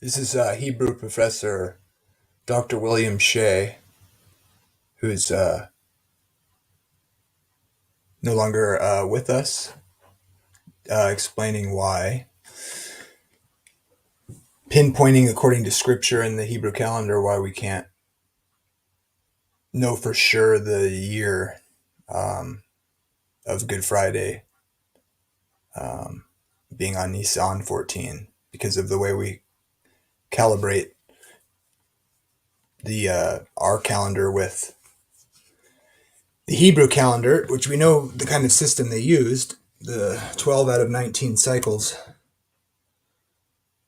This is Hebrew professor Dr. William Shea, who's no longer with us, explaining why, pinpointing according to scripture in the Hebrew calendar why we can't know for sure the year of Good Friday being on Nisan 14 because of the way we calibrate the our calendar with the Hebrew calendar, which we know the kind of system they used, the 12 out of 19 cycles,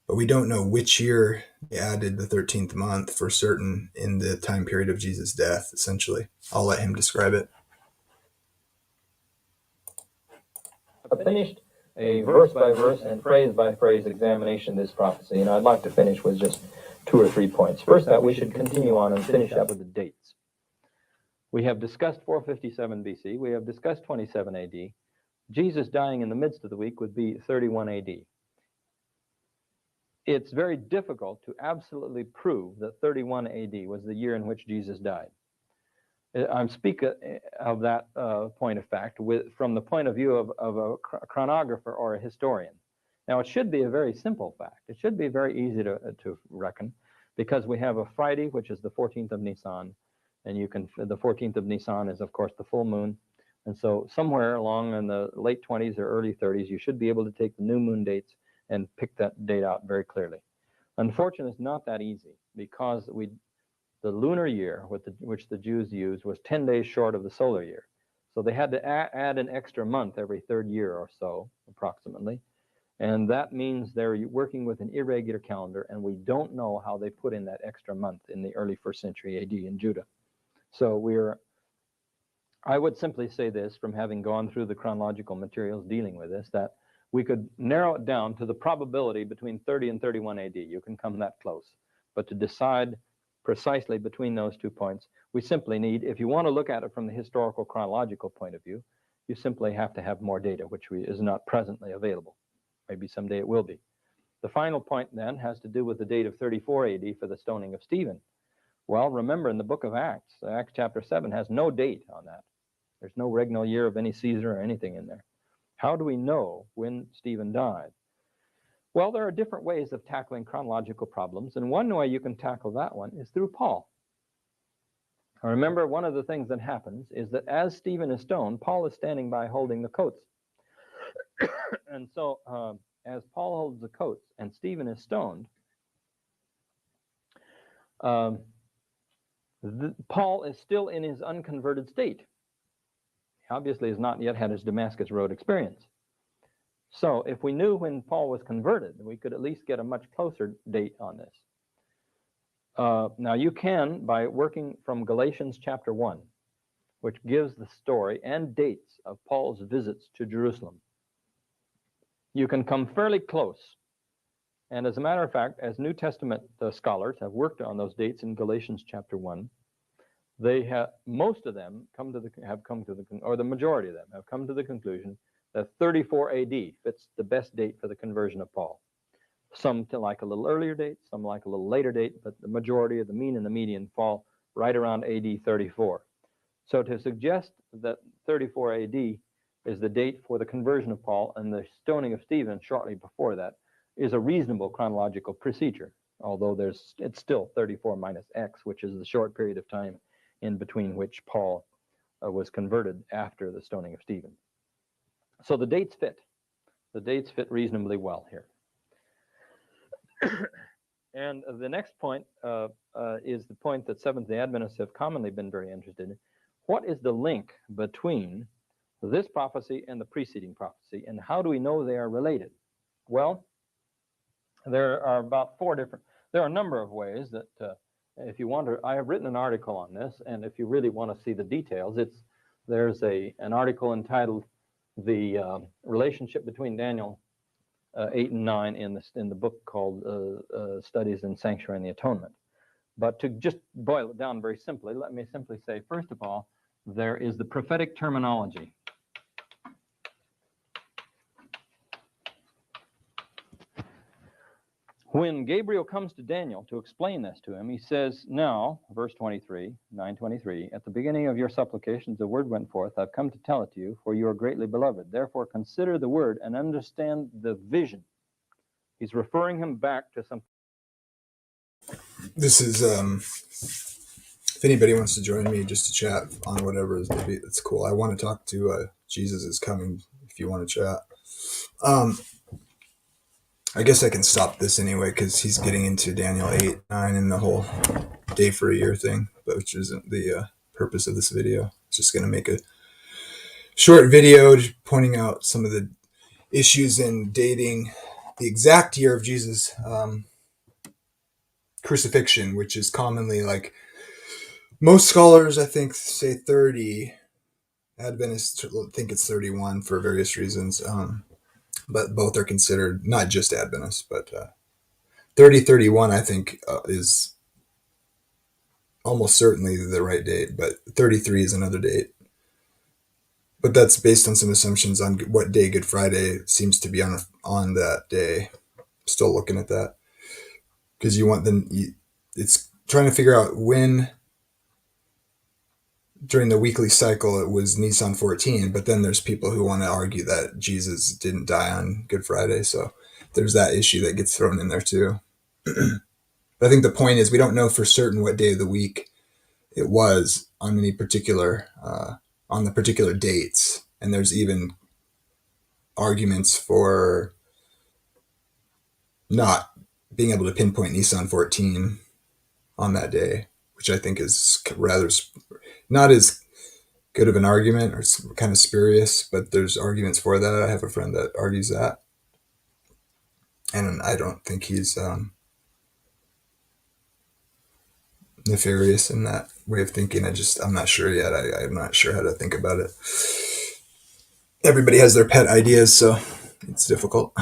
but we don't know which year they added the 13th month for certain in the time period of Jesus' death, essentially. I'll let him describe it. I finished a verse-by-verse and phrase-by-phrase examination of this prophecy, and I'd like to finish with just 2 or 3 points. First, that we should continue on and finish up with the dates. We have discussed 457 BC. We have discussed 27 AD. Jesus dying in the midst of the week would be 31 AD. It's very difficult to absolutely prove that 31 AD was the year in which Jesus died. I'm speaking of that point of fact from the point of view of a chronographer or a historian. Now, it should be a very simple fact. It should be very easy to reckon, because we have a Friday, which is the 14th of Nisan, and the 14th of Nisan is, of course, the full moon. And so somewhere along in the late 20s or early 30s, you should be able to take the new moon dates and pick that date out very clearly. Unfortunately, it's not that easy, because the lunar year, which the Jews used, was 10 days short of the solar year. So they had to add an extra month every third year or so, approximately. And that means they're working with an irregular calendar, and we don't know how they put in that extra month in the early 1st century AD in Judah. So I would simply say this, from having gone through the chronological materials dealing with this, that we could narrow it down to the probability between 30 and 31 AD. You can come that close. But to decide precisely between those 2 points, we simply need, if you want to look at it from the historical chronological point of view, you simply have to have more data, which is not presently available. Maybe someday it will be. The final point then has to do with the date of 34 AD for the stoning of Stephen. Well, remember, in the book of Acts chapter 7 has no date on that. There's no regnal year of any Caesar or anything in there. How do we know when Stephen died? Well, there are different ways of tackling chronological problems, and one way you can tackle that one is through Paul. Now, remember, one of the things that happens is that as Stephen is stoned, Paul is standing by holding the coats. And so as Paul holds the coats and Stephen is stoned, Paul is still in his unconverted state. He obviously has not yet had his Damascus Road experience. So if we knew when Paul was converted, we could at least get a much closer date on this. Now, you can, by working from Galatians chapter 1, which gives the story and dates of Paul's visits to Jerusalem, you can come fairly close. And as a matter of fact, as New Testament scholars have worked on those dates in Galatians chapter 1, most of them or the majority of them have come to the conclusion that 34 AD fits the best date for the conversion of Paul. Some like a little earlier date, some like a little later date, but the majority of the mean and the median fall right around AD 34. So to suggest that 34 AD is the date for the conversion of Paul and the stoning of Stephen shortly before that is a reasonable chronological procedure, although it's still 34 minus X, which is the short period of time in between which Paul was converted after the stoning of Stephen. So the dates fit. The dates fit reasonably well here. And the next point is the point that Seventh-day Adventists have commonly been very interested in. What is the link between this prophecy and the preceding prophecy, and how do we know they are related? Well, there are a number of ways that if you want to, I have written an article on this, and if you really want to see the details, there's an article entitled "The Relationship Between Daniel 8 and 9" in the book called Studies in Sanctuary and the Atonement. But to just boil it down very simply, let me simply say, first of all, there is the prophetic terminology. When Gabriel comes to Daniel to explain this to him, he says, now, verse 23, 9:23, at the beginning of your supplications, the word went forth, I've come to tell it to you, for you are greatly beloved. Therefore, consider the word and understand the vision. He's referring him back to some. This is, if anybody wants to join me just to chat on whatever, it's cool. I want to talk to Jesus is Coming, if you want to chat. I guess I can stop this anyway because he's getting into Daniel 8, 9, and the whole day for a year thing, but which isn't the purpose of this video. It's just going to make a short video pointing out some of the issues in dating the exact year of Jesus' crucifixion, which is commonly, like, most scholars, I think, say 30. Adventists think it's 31 for various reasons. But both are considered, not just Adventists, but 31, I think, is almost certainly the right date, but 33 is another date. But that's based on some assumptions on what day Good Friday seems to be on that day. Still looking at that. Because it's trying to figure out when during the weekly cycle it was Nisan 14, but then there's people who want to argue that Jesus didn't die on Good Friday, so there's that issue that gets thrown in there too. But I think the point is we don't know for certain what day of the week it was on any particular on the particular dates, and there's even arguments for not being able to pinpoint Nisan 14 on that day, which I think is rather not as good of an argument, or it's kind of spurious, but there's arguments for that. I have a friend that argues that, and I don't think he's nefarious in that way of thinking. I'm not sure yet. I'm not sure how to think about it. Everybody has their pet ideas, so it's difficult.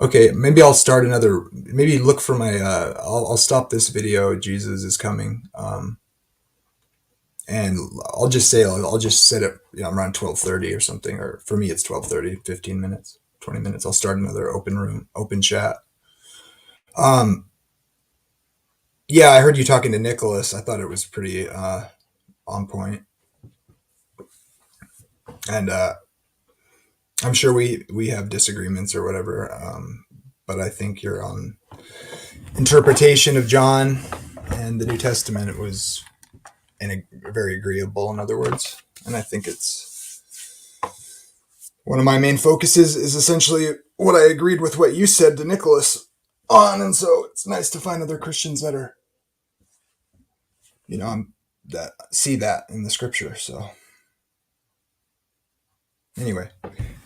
Okay, maybe I'll start another. Maybe look for my. I'll stop this video. Jesus is Coming. And I'll just say I'll just set it, around 12:30 or something. Or for me, it's 12:30. 15 minutes, 20 minutes. I'll start another open chat. Yeah, I heard you talking to Nicholas. I thought it was pretty on point, and I'm sure we have disagreements or whatever. But I think your interpretation of John and the New Testament was very agreeable, in other words. And I think it's one of my main focuses is essentially what I agreed with what you said to Nicholas on. And so it's nice to find other Christians that are, that see that in the scripture. So anyway,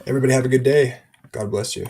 everybody have a good day. God bless you.